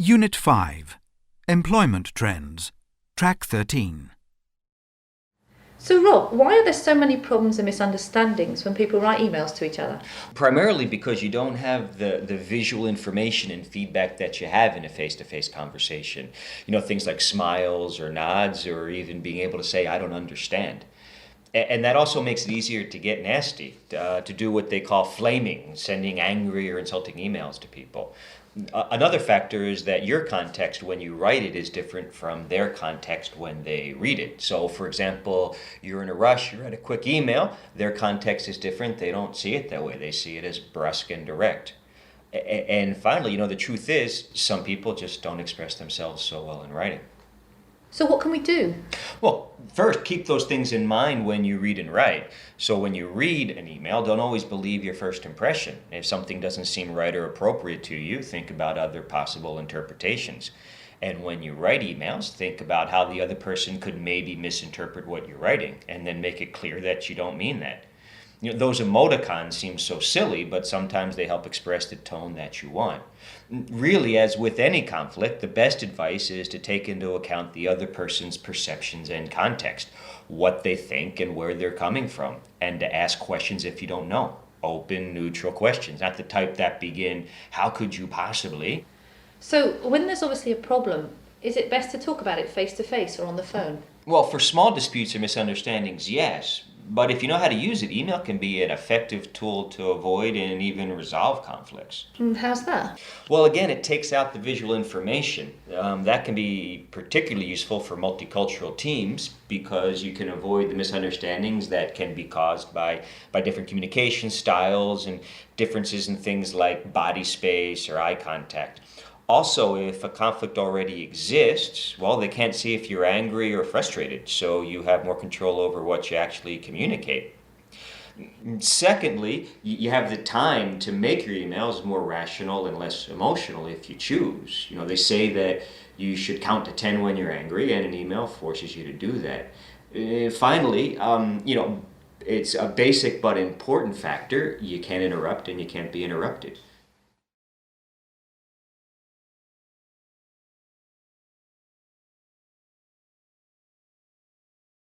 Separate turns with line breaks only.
Unit 5. Employment Trends. Track 13.
So Rob, why are there so many problems and misunderstandings when people write emails to each other?
Primarily because you don't have the visual information and feedback that you have in a face-to-face conversation. You know, things like smiles or nods or even being able to say, I don't understand. And that also makes it easier to get nasty, to do what they call flaming, sending angry or insulting emails to people. Another factor is that your context when you write it is different from their context when they read it. So, for example, you're in a rush, you write a quick email, their context is different, they don't see it that way, they see it as brusque and direct. And finally, the truth is, some people just don't express themselves so well in writing.
So what can we do?
Well, first, keep those things in mind when you read and write. So when you read an email, don't always believe your first impression. If something doesn't seem right or appropriate to you, think about other possible interpretations. And when you write emails, think about how the other person could maybe misinterpret what you're writing, and then make it clear that you don't mean that. Those emoticons seem so silly, but sometimes they help express the tone that you want. Really, as with any conflict, the best advice is to take into account the other person's perceptions and context, what they think and where they're coming from, and to ask questions if you don't know. Open, neutral questions, not the type that begin, how could you possibly?
So when there's obviously a problem, is it best to talk about it face to face or on the phone?
Well, for small disputes or misunderstandings, yes. But if you know how to use it, email can be an effective tool to avoid and even resolve conflicts.
How's that?
Well, again, it takes out the visual information. That can be particularly useful for multicultural teams because you can avoid the misunderstandings that can be caused by different communication styles and differences in things like body space or eye contact. Also, if a conflict already exists, well, they can't see if you're angry or frustrated, so you have more control over what you actually communicate. Secondly, you have the time to make your emails more rational and less emotional if you choose. They say that you should count to 10 when you're angry, and an email forces you to do that. Finally, it's a basic but important factor. You can't interrupt and you can't be interrupted.